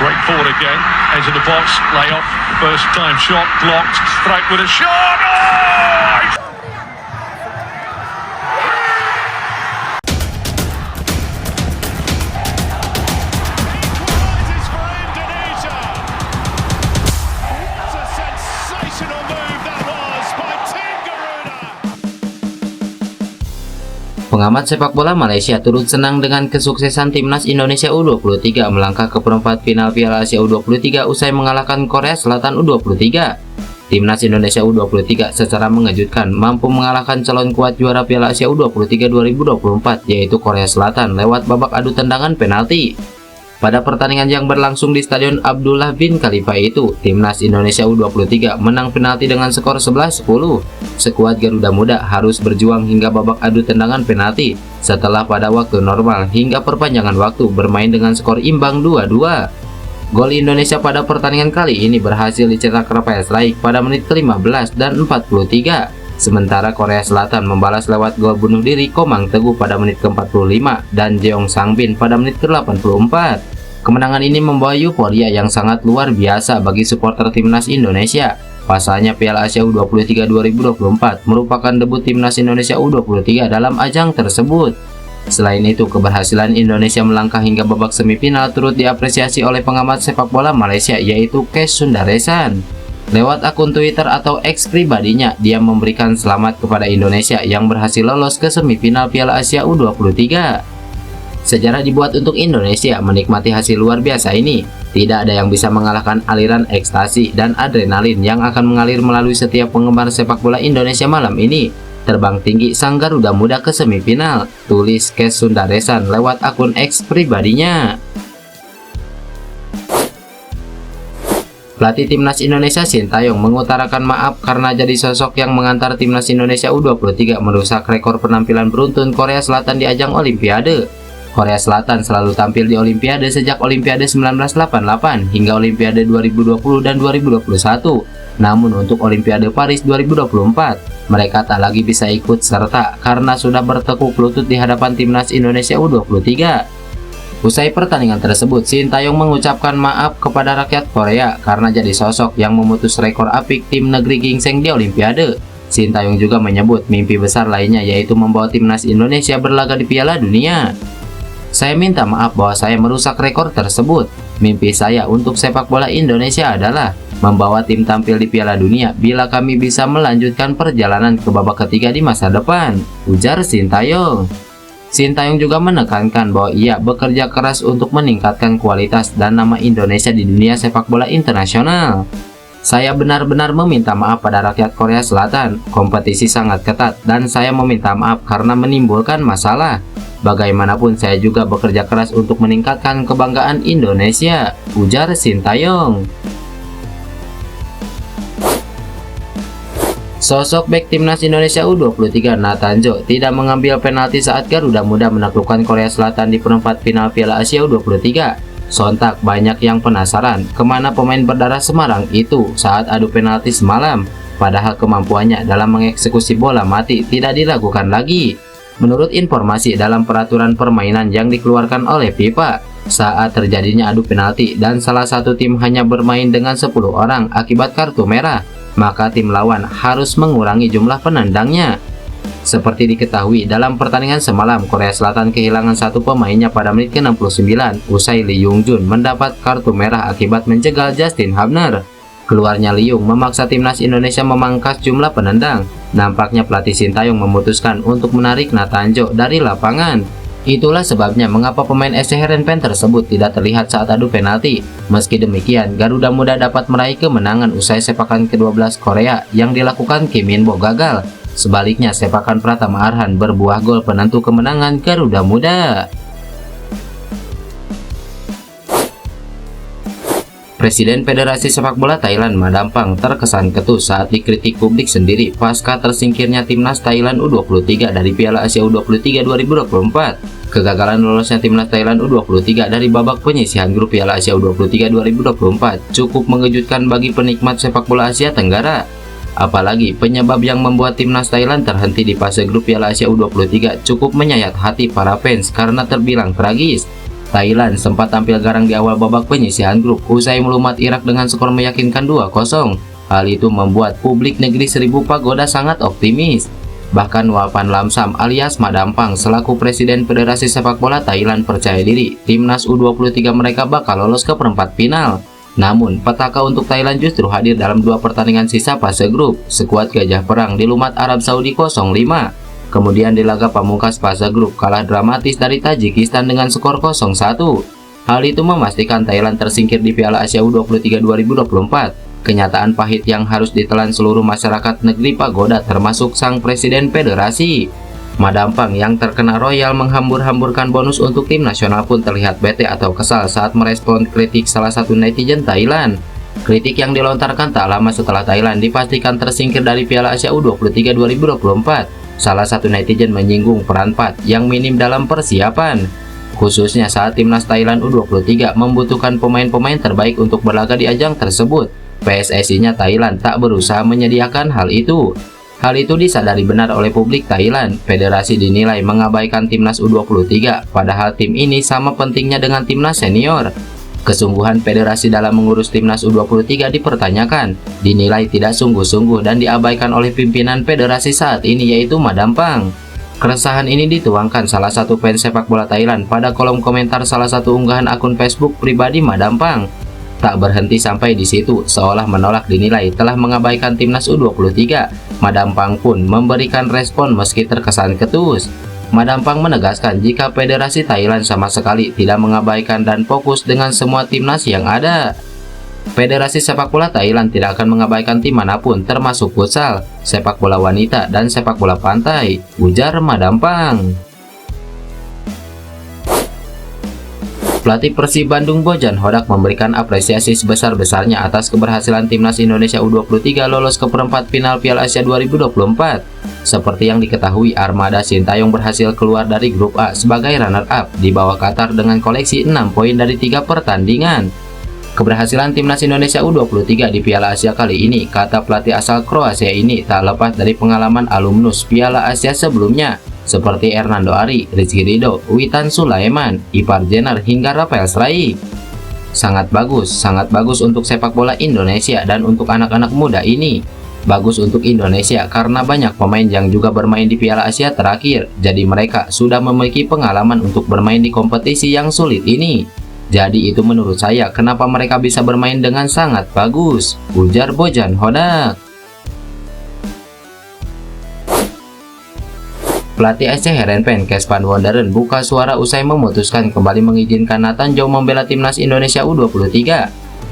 Break forward again, into the box, lay off, first time shot, blocked, Threat with a shot! Oh! Pengamat sepak bola Malaysia turut senang dengan kesuksesan timnas Indonesia U23 melangkah ke perempat final Piala Asia U23 usai mengalahkan Korea Selatan U23. Timnas Indonesia U23 secara mengejutkan mampu mengalahkan calon kuat juara Piala Asia U23 2024 yaitu Korea Selatan lewat babak adu tendangan penalti. Pada pertandingan yang berlangsung di Stadion Abdullah bin Khalifa itu, timnas Indonesia U23 menang penalti dengan skor 11-10. Skuad Garuda Muda harus berjuang hingga babak adu tendangan penalti setelah pada waktu normal hingga perpanjangan waktu bermain dengan skor imbang 2-2. Gol Indonesia pada pertandingan kali ini berhasil dicetak Rafael Struyck pada menit ke-15 dan 43. Sementara Korea Selatan membalas lewat gol bunuh diri Komang Teguh pada menit ke-45 dan Jeong Sang-bin pada menit ke-84. Kemenangan ini membawa euforia yang sangat luar biasa bagi supporter timnas Indonesia. Pasalnya Piala Asia U23 2024 merupakan debut timnas Indonesia U23 dalam ajang tersebut. Selain itu, keberhasilan Indonesia melangkah hingga babak semifinal turut diapresiasi oleh pengamat sepak bola Malaysia yaitu Kes Sundaresan. Lewat akun Twitter atau X pribadinya, dia memberikan selamat kepada Indonesia yang berhasil lolos ke semifinal Piala Asia U23. Sejarah dibuat untuk Indonesia menikmati hasil luar biasa ini. Tidak ada yang bisa mengalahkan aliran ekstasi dan adrenalin yang akan mengalir melalui setiap penggemar sepak bola Indonesia malam ini. Terbang tinggi sang Garuda Muda ke semifinal, tulis Kes Sundaresan lewat akun X pribadinya. Pelatih timnas Indonesia Sintayong mengutarakan maaf karena jadi sosok yang mengantar timnas Indonesia U23 merusak rekor penampilan beruntun Korea Selatan di ajang Olimpiade. Korea Selatan selalu tampil di Olimpiade sejak Olimpiade 1988 hingga Olimpiade 2020 dan 2021. Namun untuk Olimpiade Paris 2024, mereka tak lagi bisa ikut serta karena sudah bertekuk lutut di hadapan timnas Indonesia U23. Usai pertandingan tersebut, Sintayong mengucapkan maaf kepada rakyat Korea karena jadi sosok yang memutus rekor apik tim negeri gingseng di Olimpiade. Sintayong juga menyebut mimpi besar lainnya yaitu membawa timnas Indonesia berlaga di Piala Dunia. Saya minta maaf bahwa saya merusak rekor tersebut. Mimpi saya untuk sepak bola Indonesia adalah membawa tim tampil di Piala Dunia bila kami bisa melanjutkan perjalanan ke babak ketiga di masa depan, ujar Sintayong. Sintayong juga menekankan bahwa ia bekerja keras untuk meningkatkan kualitas dan nama Indonesia di dunia sepak bola internasional. Saya benar-benar meminta maaf pada rakyat Korea Selatan. Kompetisi sangat ketat dan saya meminta maaf karena menimbulkan masalah. Bagaimanapun saya juga bekerja keras untuk meningkatkan kebanggaan Indonesia, ujar Sintayong. Sosok bek timnas Indonesia U23 Nathan Jo tidak mengambil penalti saat Garuda Muda menaklukkan Korea Selatan di perempat final Piala Asia U23. Sontak banyak yang penasaran kemana pemain berdarah Semarang itu saat adu penalti semalam. Padahal kemampuannya dalam mengeksekusi bola mati tidak diragukan lagi. Menurut informasi dalam peraturan permainan yang dikeluarkan oleh FIFA, saat terjadinya adu penalti dan salah satu tim hanya bermain dengan 10 orang akibat kartu merah, maka tim lawan harus mengurangi jumlah penendangnya. Seperti diketahui, dalam pertandingan semalam, Korea Selatan kehilangan satu pemainnya pada menit ke-69 usai Lee Jung Jun mendapat kartu merah akibat menjegal Justin Hubner. Keluarnya Lee Jung memaksa timnas Indonesia memangkas jumlah penendang. Nampaknya pelatih Sintayong memutuskan untuk menarik Nathan Jo dari lapangan. Itulah sebabnya mengapa pemain SC Heerenveen tersebut tidak terlihat saat adu penalti. Meski demikian, Garuda Muda dapat meraih kemenangan usai sepakan ke-12 Korea yang dilakukan Kim Min Bo gagal. Sebaliknya, sepakan Pratama Arhan berbuah gol penentu kemenangan Garuda Muda. Presiden Federasi Sepak Bola Thailand Madampang terkesan ketus saat dikritik publik sendiri pasca tersingkirnya timnas Thailand U23 dari Piala Asia U23 2024. Kegagalan lolosnya timnas Thailand U23 dari babak penyisihan grup Piala Asia U23 2024 cukup mengejutkan bagi penikmat sepak bola Asia Tenggara. Apalagi penyebab yang membuat timnas Thailand terhenti di fase grup Piala Asia U23 cukup menyayat hati para fans karena terbilang tragis. Thailand sempat tampil garang di awal babak penyisihan grup usai melumat Irak dengan skor meyakinkan 2-0. Hal itu membuat publik negeri Seribu Pagoda sangat optimis. Bahkan Wapan Lamsam alias Madampang selaku Presiden Federasi Sepak Bola Thailand percaya diri timnas U23 mereka bakal lolos ke perempat final. Namun, petaka untuk Thailand justru hadir dalam 2 pertandingan sisa fase grup. Skuad Gajah Perang dilumat Arab Saudi 0-5. Kemudian di laga pamungkas fase grup kalah dramatis dari Tajikistan dengan skor 0-1. Hal itu memastikan Thailand tersingkir di Piala Asia U23 2024. Kenyataan pahit yang harus ditelan seluruh masyarakat negeri Pagoda termasuk sang presiden federasi. Madampang yang terkena royal menghambur-hamburkan bonus untuk tim nasional pun terlihat bete atau kesal saat merespon kritik salah satu netizen Thailand. Kritik yang dilontarkan tak lama setelah Thailand dipastikan tersingkir dari Piala Asia U23 2024. Salah satu netizen menyinggung peran Pat yang minim dalam persiapan, khususnya saat timnas Thailand U23 membutuhkan pemain-pemain terbaik untuk berlaga di ajang tersebut. PSSI-nya Thailand tak berusaha menyediakan hal itu. Hal itu disadari benar oleh publik Thailand. Federasi dinilai mengabaikan timnas U23, padahal tim ini sama pentingnya dengan timnas senior. Kesungguhan federasi dalam mengurus timnas U23 dipertanyakan, dinilai tidak sungguh-sungguh dan diabaikan oleh pimpinan federasi saat ini yaitu Madampang. Keresahan ini dituangkan salah satu fans sepak bola Thailand pada kolom komentar salah satu unggahan akun Facebook pribadi Madampang. Tak berhenti sampai di situ, seolah menolak dinilai telah mengabaikan timnas U23. Madampang pun memberikan respon meski terkesan ketus. Madampang menegaskan jika Federasi Thailand sama sekali tidak mengabaikan dan fokus dengan semua timnas yang ada. Federasi Sepak Bola Thailand tidak akan mengabaikan tim manapun termasuk futsal, sepak bola wanita, dan sepak bola pantai, ujar Madampang. Pelatih Persib Bandung Bojan Hodak memberikan apresiasi sebesar-besarnya atas keberhasilan timnas Indonesia U23 lolos ke perempat final Piala Asia 2024. Seperti yang diketahui, Armada Sintayong berhasil keluar dari grup A sebagai runner-up di bawah Qatar dengan koleksi 6 poin dari 3 pertandingan. Keberhasilan timnas Indonesia U23 di Piala Asia kali ini, kata pelatih asal Kroasia ini, tak lepas dari pengalaman alumnus Piala Asia sebelumnya, seperti Hernando Ari, Rizky Ridho, Witan Sulaiman, Ipar Jenar, hingga Rafael Struijk. Sangat bagus untuk sepak bola Indonesia dan untuk anak-anak muda ini. Bagus untuk Indonesia karena banyak pemain yang juga bermain di Piala Asia terakhir, jadi mereka sudah memiliki pengalaman untuk bermain di kompetisi yang sulit ini. Jadi itu menurut saya kenapa mereka bisa bermain dengan sangat bagus, ujar Bojan Hodak. Pelatih SC Heerenveen Kees van Wonderen buka suara usai memutuskan kembali mengizinkan Nathan Joe membela timnas Indonesia U23.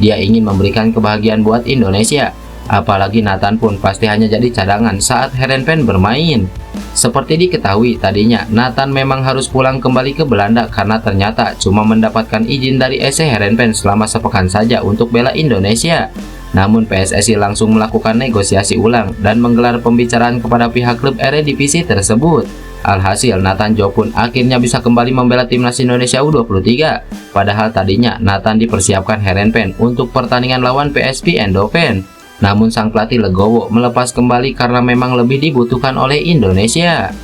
Dia ingin memberikan kebahagiaan buat Indonesia. Apalagi Nathan pun pasti hanya jadi cadangan saat Heerenveen bermain. Seperti diketahui tadinya, Nathan memang harus pulang kembali ke Belanda karena ternyata cuma mendapatkan izin dari SC Heerenveen selama sepekan saja untuk bela Indonesia. Namun PSSI langsung melakukan negosiasi ulang dan menggelar pembicaraan kepada pihak klub Eredivisie tersebut. Alhasil Nathan Joe pun akhirnya bisa kembali membela timnas Indonesia U23. Padahal tadinya Nathan dipersiapkan Heerenveen untuk pertandingan lawan PSV Eindhoven. Namun sang pelatih legowo melepas kembali karena memang lebih dibutuhkan oleh Indonesia.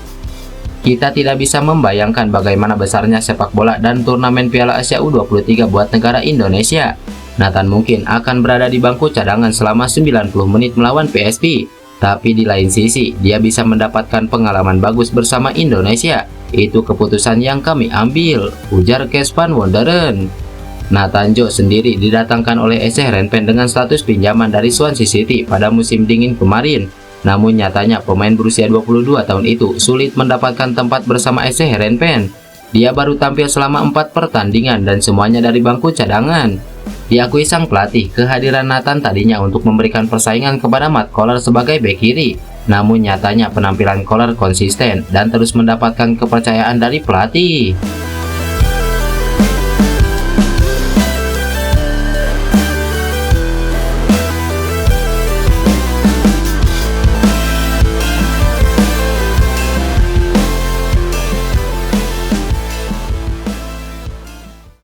Kita tidak bisa membayangkan bagaimana besarnya sepak bola dan turnamen Piala Asia U23 buat negara Indonesia. Nathan mungkin akan berada di bangku cadangan selama 90 menit melawan PSV. Tapi di lain sisi, dia bisa mendapatkan pengalaman bagus bersama Indonesia. Itu keputusan yang kami ambil, ujar Kees van Wonderen. Nathan Joe sendiri didatangkan oleh SC Heerenveen dengan status pinjaman dari Swansea City pada musim dingin kemarin. Namun nyatanya pemain berusia 22 tahun itu sulit mendapatkan tempat bersama SC Heerenveen. Dia baru tampil selama 4 pertandingan dan semuanya dari bangku cadangan. Diakui sang pelatih, kehadiran Nathan tadinya untuk memberikan persaingan kepada Matt Koller sebagai bek kiri. Namun nyatanya penampilan Koller konsisten dan terus mendapatkan kepercayaan dari pelatih.